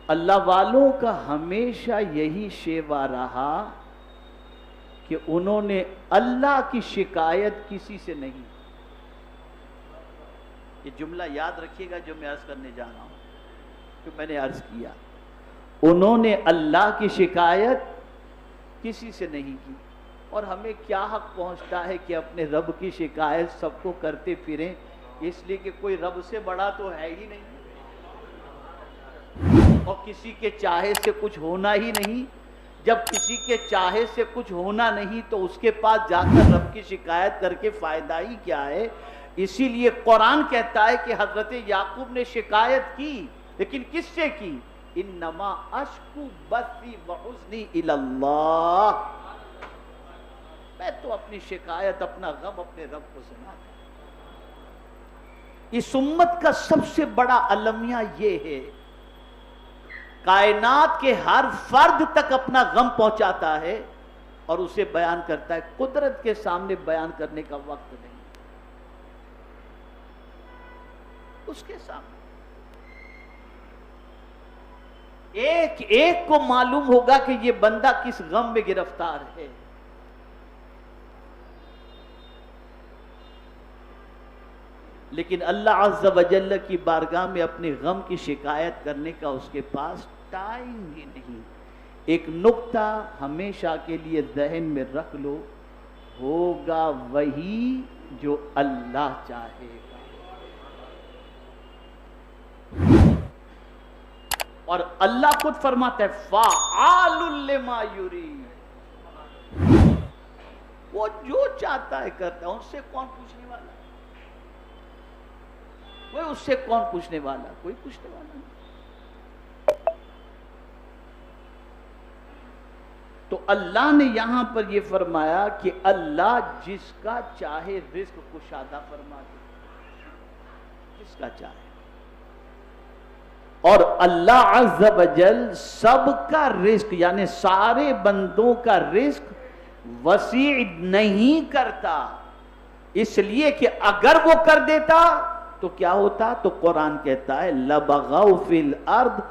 अल्लाह वालों का हमेशा यही शेवा रहा कि उन्होंने अल्लाह की शिकायत किसी से नहीं। ये जुमला याद रखिएगा जो मैं अर्ज करने जा रहा हूं, जो मैंने अर्ज किया। उन्होंने अल्लाह की शिकायत किसी से नहीं की। और हमें क्या हक पहुंचता है कि अपने रब की शिकायत सबको करते फिरें, इसलिए कि कोई रब से बड़ा तो है ही नहीं और किसी के चाहे से कुछ होना ही नहीं। जब किसी के चाहे से कुछ होना नहीं तो उसके पास जाकर रब की शिकायत करके फायदा ही क्या है। इसीलिए कुरान कहता है कि हजरत याकूब ने शिकायत की, लेकिन किससे की? इन्नमा अश्कु बसी व हुज़्नी इलल्लाह, मैं तो अपनी शिकायत, अपना गम अपने रब को सुनाता। इस उम्मत का सबसे बड़ा अलमिया ये है, कायनात के हर फर्द तक अपना गम पहुंचाता है और उसे बयान करता है। कुदरत के सामने बयान करने का वक्त नहीं उसके सामने। एक एक को मालूम होगा कि यह बंदा किस गम में गिरफ्तार है। लेकिन अल्लाह अज़्ज़ व जल्ल की बारगाह में अपने गम की शिकायत करने का उसके पास टाइम ही नहीं। एक नुक्ता हमेशा के लिए ज़हन में रख लो, होगा वही जो अल्लाह चाहेगा। और अल्लाह खुद फरमाता है फ़ाआलुल लिमा युरीद, वो जो चाहता है करता है। उससे कौन पूछने वाला? कोई उससे कौन पूछने वाला? कोई पूछने वाला नहीं। तो अल्लाह ने यहां पर यह फरमाया कि अल्लाह जिसका चाहे रिज़्क़ कुशादा फरमा दे, जिसका चाहे। और अल्लाह अज़्ज़ व जल सबका रिज़्क़ यानी सारे बंदों का रिज़्क़ वसी नहीं करता, इसलिए कि अगर वो कर देता तो क्या होता? तो कुरान कहता है लबगौ फिल अर्द,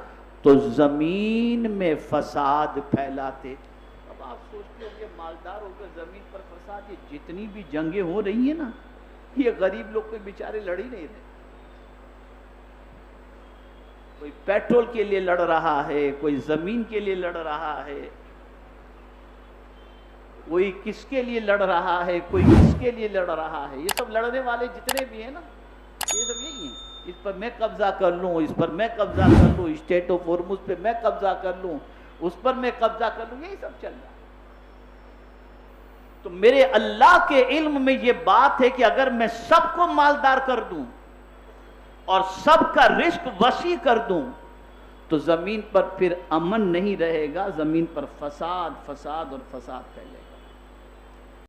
तो जमीन में फसाद फैलाते। अब आप सोचते होंगे मालदार होकर जमीन पर फसाद, ये जितनी भी जंगें हो रही है ना, ये गरीब लोग के बेचारे लड़ ही नहीं रहे। कोई पेट्रोल के लिए लड़ रहा है, कोई जमीन के लिए लड़ रहा है, कोई किसके लिए लड़ रहा है, कोई किसके लिए लड़ रहा है। ये सब लड़ने वाले जितने भी हैं ना, ये सब यही है। इस पर मैं कब्जा कर लूं, इस पर मैं कब्जा कर लूं, स्टेट ऑफ होर्मुज पे मैं कब्जा कर लूं, उस पर मैं कब्जा कर लूं, यही सब चल रहा है। तो मेरे अल्लाह के इल्म में यह बात है कि अगर मैं सबको मालदार कर दूं और सबका रिस्क वसी कर दूं तो जमीन पर फिर अमन नहीं रहेगा, जमीन पर फसाद फसाद और फसाद फैलेगा।